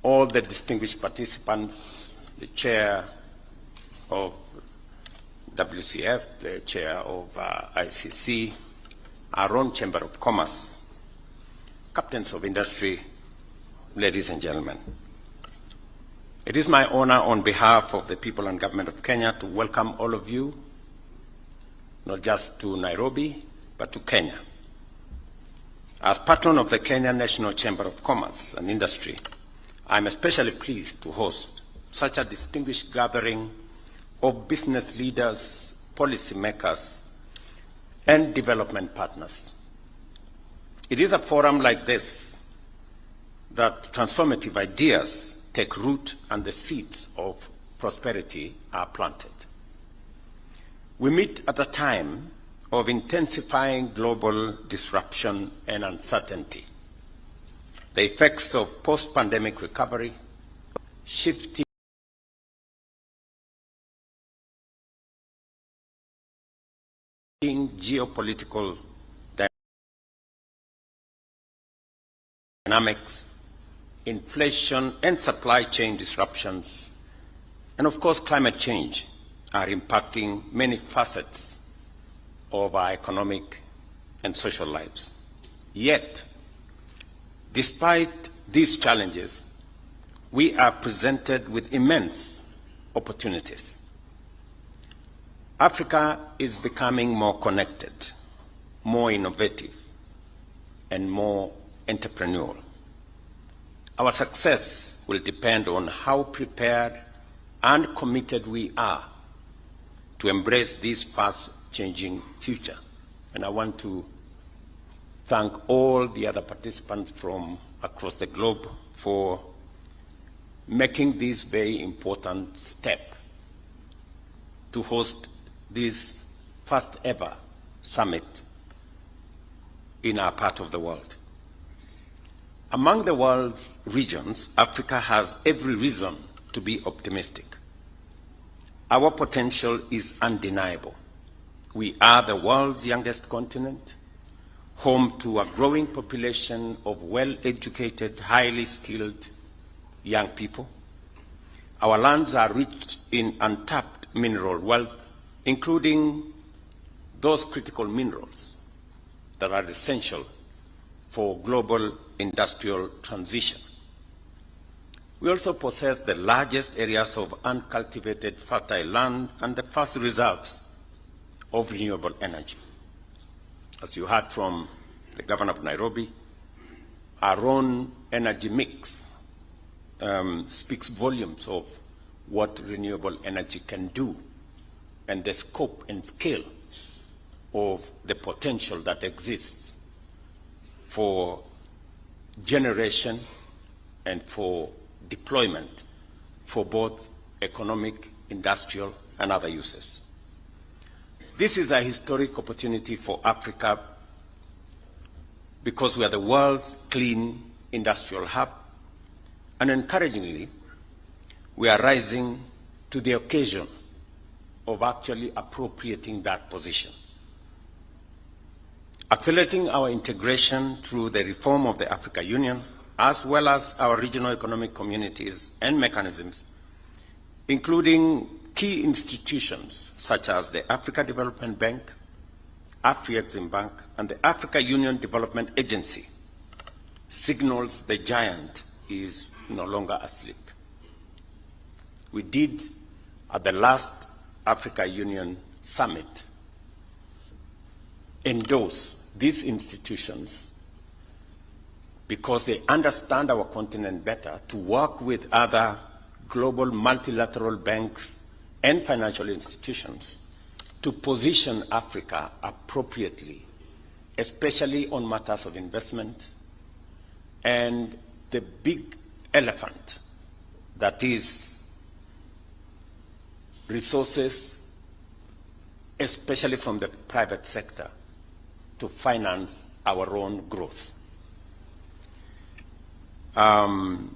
all the distinguished participants, the chair of WCF, the chair of ICC, our own Chamber of Commerce, captains of industry, ladies and gentlemen. It is my honor on behalf of the people and government of Kenya to welcome all of you, not just to Nairobi, but to Kenya. As patron of the Kenya National Chamber of Commerce and Industry, I'm especially pleased to host such a distinguished gathering of business leaders, policymakers, and development partners. It is a forum like this that transformative ideas take root and the seeds of prosperity are planted. We meet at a time of intensifying global disruption and uncertainty. The effects of post-pandemic recovery, shifting geopolitical dynamics, inflation and supply chain disruptions, and of course climate change are impacting many facets of our economic and social lives. Yet, despite these challenges, we are presented with immense opportunities. Africa is becoming more connected, more innovative, and more entrepreneurial. Our success will depend on how prepared and committed we are to embrace this fast-changing future. And I want to thank all the other participants from across the globe for making this very important step to host this first ever summit in our part of the world. Among the world's regions, Africa has every reason to be optimistic. Our potential is undeniable. We are the world's youngest continent, home to a growing population of well-educated, highly skilled young people. Our lands are rich in untapped mineral wealth, including those critical minerals that are essential for global industrial transition. We also possess the largest areas of uncultivated fertile land and the vast reserves of renewable energy. As you heard from the governor of Nairobi, our own energy mix speaks volumes of what renewable energy can do and the scope and scale of the potential that exists for generation and for deployment for both economic, industrial, and other uses. This is a historic opportunity for Africa because we are the world's clean industrial hub, and encouragingly, we are rising to the occasion of actually appropriating that position. Accelerating our integration through the reform of the African Union, as well as our regional economic communities and mechanisms, including key institutions such as the Africa Development Bank, Afrexim Bank, and the Africa Union Development Agency, signals the giant is no longer asleep. We did, at the last Africa Union Summit, endorse these institutions because they understand our continent better to work with other global multilateral banks and financial institutions to position Africa appropriately, especially on matters of investment and the big elephant that is resources, especially from the private sector, to finance our own growth. The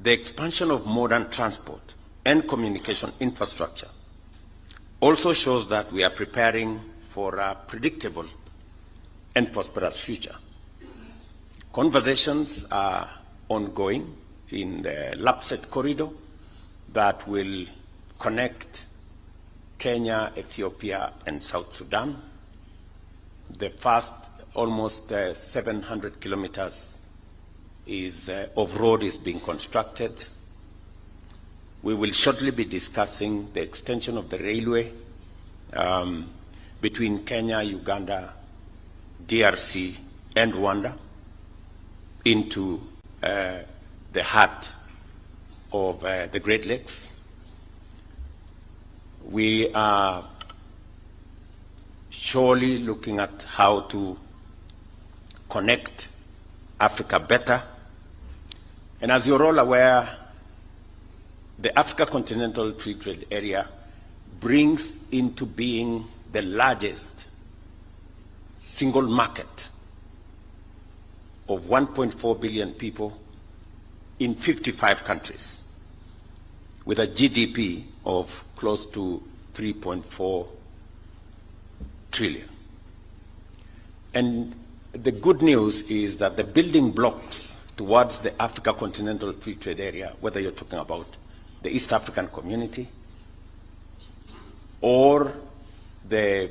expansion of modern transport and communication infrastructure also shows that we are preparing for a predictable and prosperous future. Conversations are ongoing in the Lapset corridor that will connect Kenya, Ethiopia, and South Sudan. The first almost 700 kilometers of road is being constructed. We will shortly be discussing the extension of the railway between Kenya, Uganda, DRC, and Rwanda into the heart of the Great Lakes. We are surely looking at how to connect Africa better. And as you're all aware, the Africa Continental Free Trade Area brings into being the largest single market of 1.4 billion people in 55 countries, with a GDP of close to 3.4 trillion. And the good news is that the building blocks towards the Africa Continental Free Trade Area, whether you're talking about the East African Community or the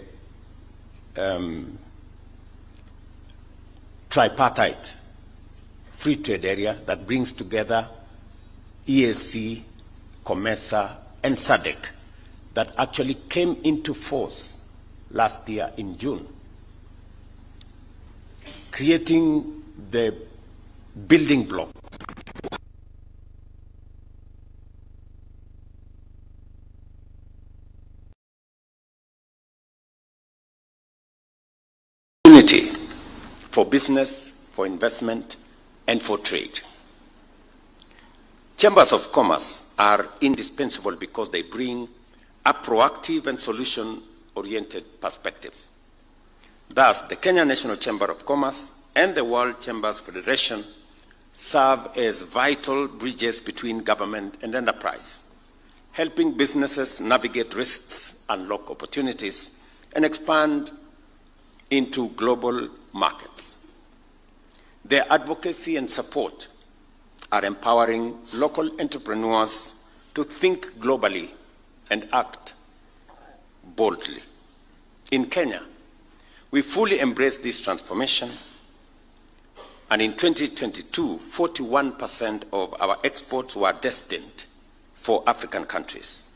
tripartite free trade area that brings together EAC, COMESA, and SADC, that actually came into force last year in June, creating the building block for business, for investment, and for trade. Chambers of commerce are indispensable because they bring a proactive and solution-oriented perspective. Thus, the Kenya National Chamber of Commerce and the World Chambers Federation serve as vital bridges between government and enterprise, helping businesses navigate risks, unlock opportunities, and expand into global markets. Their advocacy and support are empowering local entrepreneurs to think globally and act boldly. In Kenya, we fully embrace this transformation, and in 2022, 41% of our exports were destined for African countries.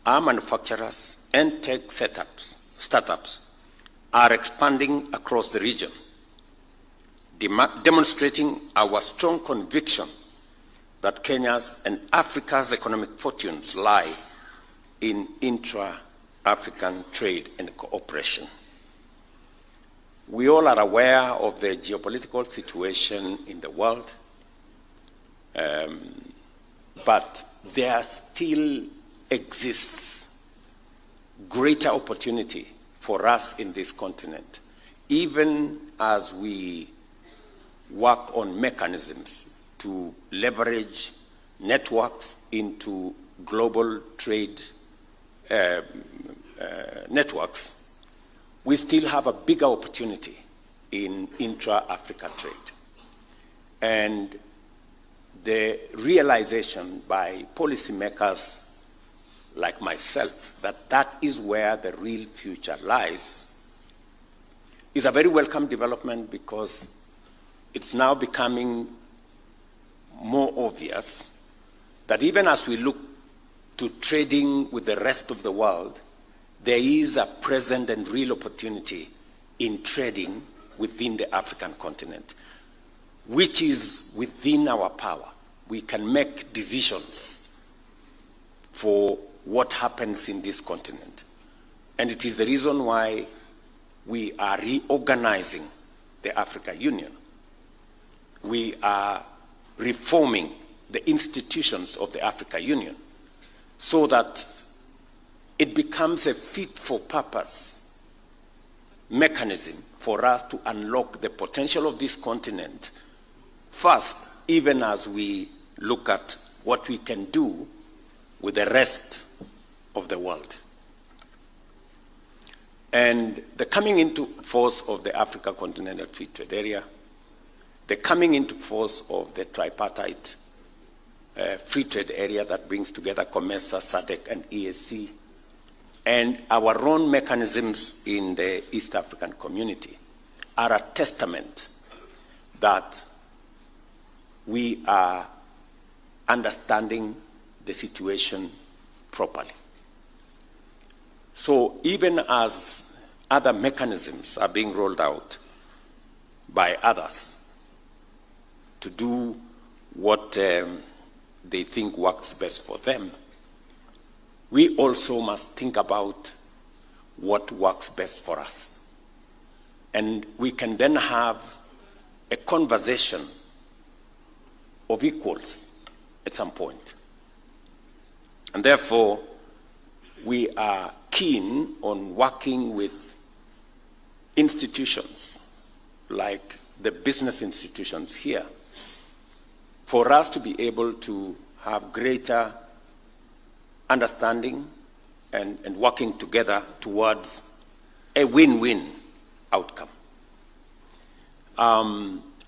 Our manufacturers and tech startups are expanding across the region, demonstrating our strong conviction that Kenya's and Africa's economic fortunes lie in intra-African trade and cooperation. We all are aware of the geopolitical situation in the world, but there still exists greater opportunity for us in this continent, even as we work on mechanisms to leverage networks into global trade networks. We still have a bigger opportunity in intra-Africa trade. And the realization by policymakers like myself that that is where the real future lies is a very welcome development, because it's now becoming more obvious that even as we look to trading with the rest of the world, there is a present and real opportunity in trading within the African continent, which is within our power. We can make decisions for what happens in this continent. And it is the reason why we are reorganizing the Africa Union. We are reforming the institutions of the Africa Union so that it becomes a fit-for-purpose mechanism for us to unlock the potential of this continent first, even as we look at what we can do with the rest of the world. And the coming into force of the Africa Continental Free Trade Area the coming into force of the tripartite free trade area that brings together COMESA, SADC, and EAC, and our own mechanisms in the East African community are a testament that we are understanding the situation properly. So even as other mechanisms are being rolled out by others to do what they think works best for them, we also must think about what works best for us. And we can then have a conversation of equals at some point. And therefore, we are keen on working with institutions like the business institutions here for us to be able to have greater understanding and working together towards a win-win outcome.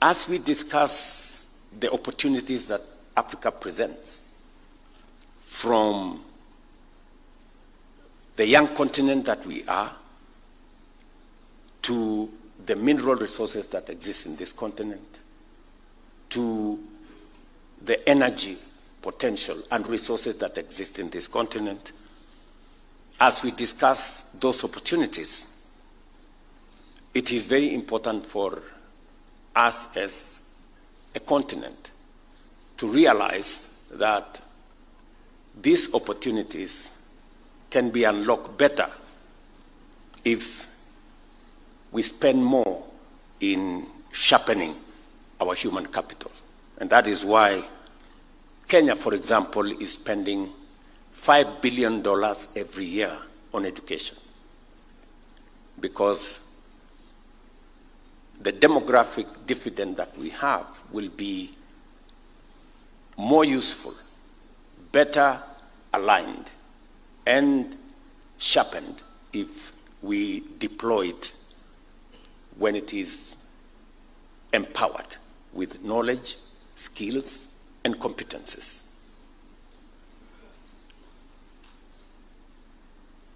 As we discuss the opportunities that Africa presents, from the young continent that we are, to the mineral resources that exist in this continent, to the energy potential and resources that exist in this continent, as we discuss those opportunities, it is very important for us as a continent to realize that these opportunities can be unlocked better if we spend more in sharpening our human capital. And that is why Kenya, for example, is spending $5 billion every year on education, because the demographic dividend that we have will be more useful, better aligned, and sharpened if we deploy it when it is empowered with knowledge, skills, and competences.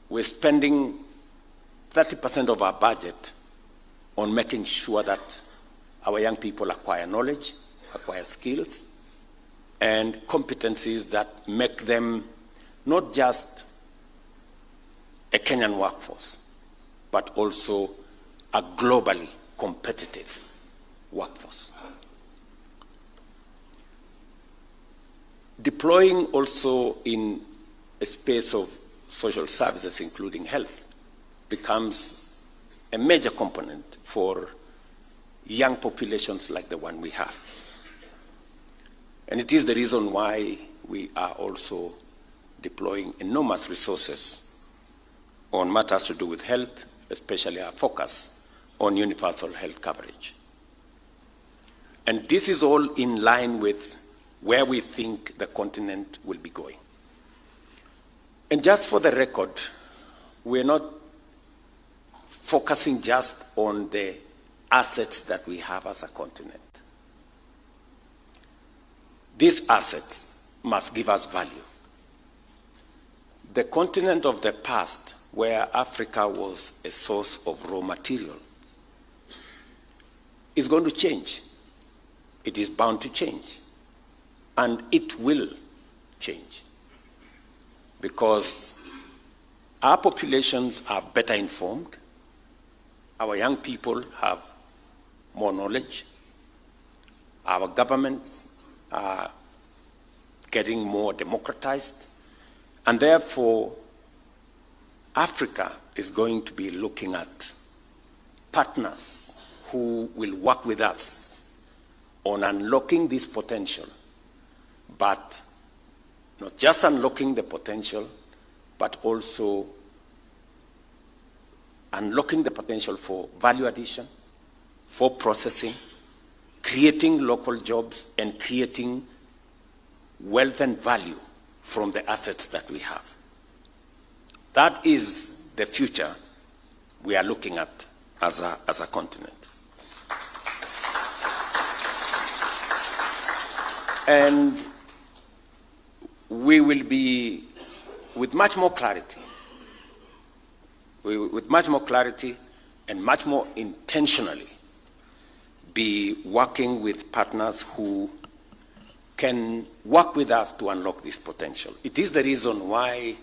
We're spending 30% of our budget on making sure that our young people acquire knowledge, acquire skills, and competencies that make them not just a Kenyan workforce, but also a globally competitive workforce. Deploying also in a space of social services, including health, becomes a major component for young populations like the one we have. And it is the reason why we are also deploying enormous resources on matters to do with health, especially our focus on universal health coverage. And this is all in line with where we think the continent will be going. And just for the record, we're not focusing just on the assets that we have as a continent. These assets must give us value. The continent of the past, where Africa was a source of raw material, is going to change. It is bound to change. And it will change, because our populations are better informed, our young people have more knowledge, our governments are getting more democratized, and therefore Africa is going to be looking at partners who will work with us on unlocking this potential, but not just unlocking the potential, but also unlocking the potential for value addition, for processing, creating local jobs, and creating wealth and value from the assets that we have. That is the future we are looking at as a continent. And we will be, with much more clarity, and much more intentionally, be working with partners who can work with us to unlock this potential. It is the reason why,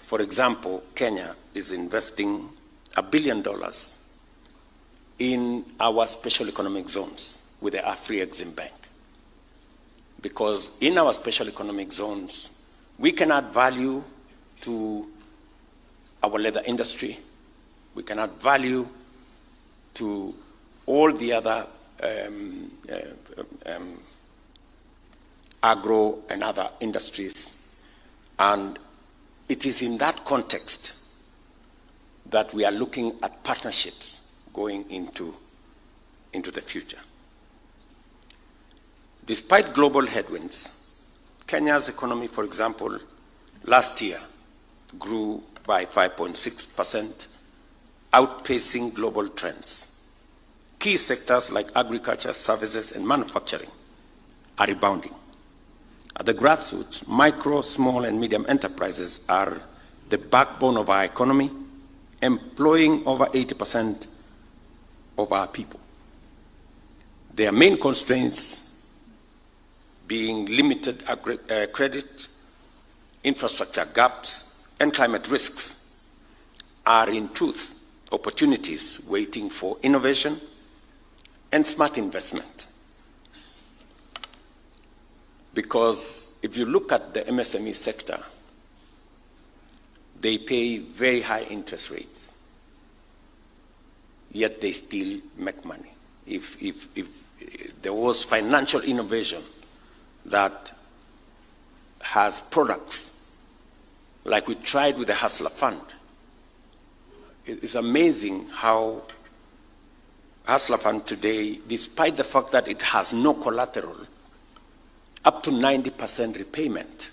for example, Kenya is investing $1 billion in our special economic zones with the Afri-Exim Bank. Because in our special economic zones, we can add value to our leather industry, we can add value to all the other agro and other industries. And it is in that context that we are looking at partnerships going into the future. Despite global headwinds, Kenya's economy, for example, last year grew by 5.6%, outpacing global trends. Key sectors like agriculture, services, and manufacturing are rebounding. At the grassroots, micro, small, and medium enterprises are the backbone of our economy, employing over 80% of our people. Their main constraints being limited credit, infrastructure gaps, and climate risks are in truth opportunities waiting for innovation and smart investment. Because if you look at the MSME sector, they pay very high interest rates, yet they still make money. If there was financial innovation that has products, like we tried with the Hustler Fund, it's amazing how Hustler Fund today, despite the fact that it has no collateral, up to 90% repayment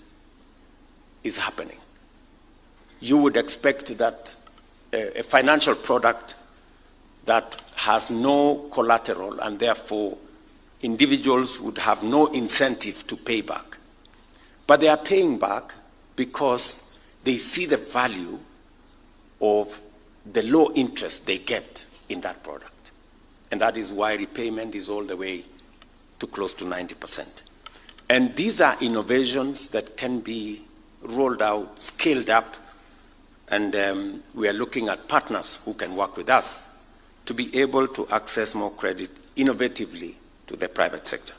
is happening. You would expect that a financial product that has no collateral and therefore individuals would have no incentive to pay back. But they are paying back because they see the value of the low interest they get in that product. And that is why repayment is all the way to close to 90%. And these are innovations that can be rolled out, scaled up, and we are looking at partners who can work with us to be able to access more credit innovatively to the private sector.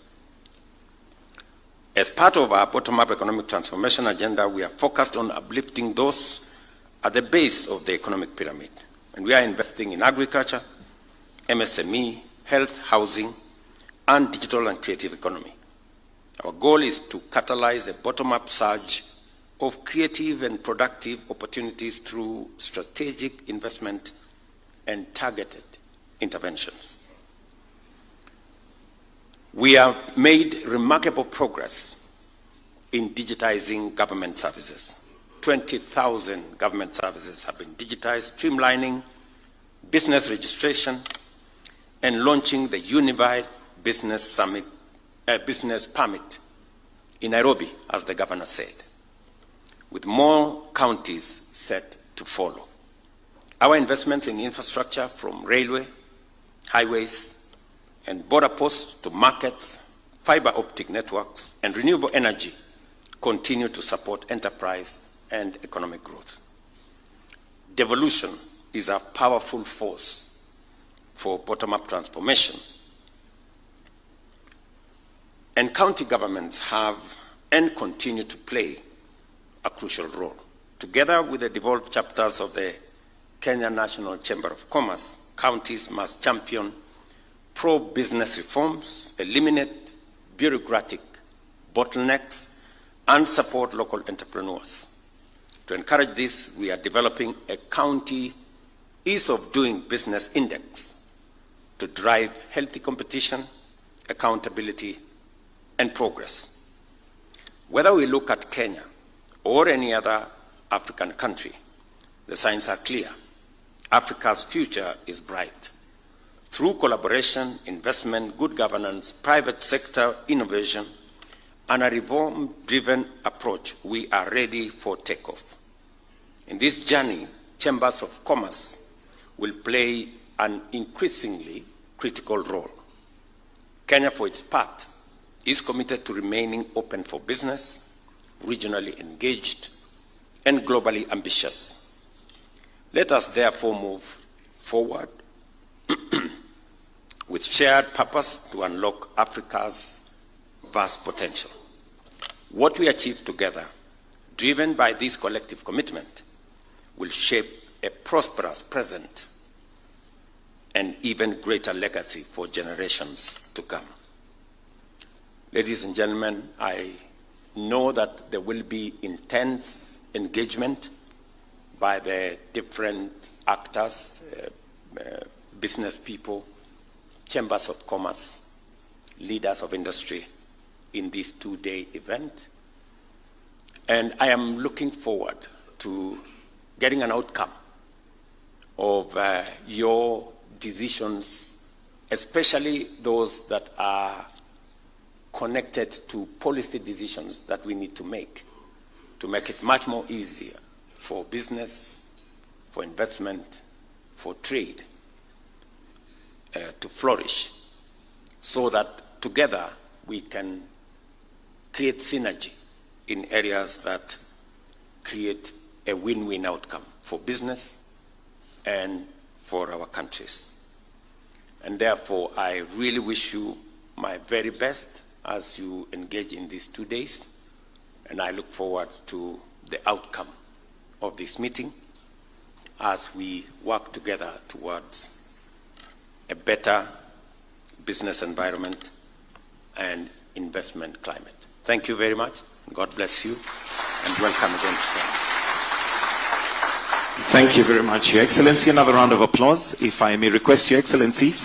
As part of our bottom-up economic transformation agenda, we are focused on uplifting those at the base of the economic pyramid. And we are investing in agriculture, MSME, health, housing, and digital and creative economy. Our goal is to catalyze a bottom-up surge of creative and productive opportunities through strategic investment and targeted interventions. We have made remarkable progress in digitizing government services. 20,000 government services have been digitized, streamlining business registration and launching the Unified Business Permit in Nairobi, as the governor said, with more counties set to follow. Our investments in infrastructure, from railway, highways, and border posts to markets, fiber optic networks, and renewable energy, continue to support enterprise and economic growth. Devolution is a powerful force for bottom-up transformation. And county governments have and continue to play a crucial role. Together with the devolved chapters of the Kenya National Chamber of Commerce, counties must champion pro-business reforms, eliminate bureaucratic bottlenecks, and support local entrepreneurs. To encourage this, we are developing a county ease of doing business index to drive healthy competition, accountability, and progress. Whether we look at Kenya or any other African country, the signs are clear. Africa's future is bright. Through collaboration, investment, good governance, private sector innovation, and a reform-driven approach, we are ready for takeoff. In this journey, chambers of commerce will play an increasingly critical role. Kenya, for its part, is committed to remaining open for business, regionally engaged, and globally ambitious. Let us therefore move forward with shared purpose to unlock Africa's vast potential. What we achieve together, driven by this collective commitment, will shape a prosperous present and even greater legacy for generations to come. Ladies and gentlemen, I know that there will be intense engagement by the different actors, business people, chambers of commerce, leaders of industry in this two-day event. And I am looking forward to getting an outcome of your decisions, especially those that are connected to policy decisions that we need to make it much more easier for business, for investment, for trade to flourish, so that together we can create synergy in areas that create a win-win outcome for business and for our countries. And therefore, I really wish you my very best as you engage in these 2 days, and I look forward to the outcome of this meeting as we work together towards a better business environment and investment climate. Thank you very much. God bless you, and welcome again to Kenya. Thank you very much, Your Excellency. Another round of applause, if I may request Your Excellency, for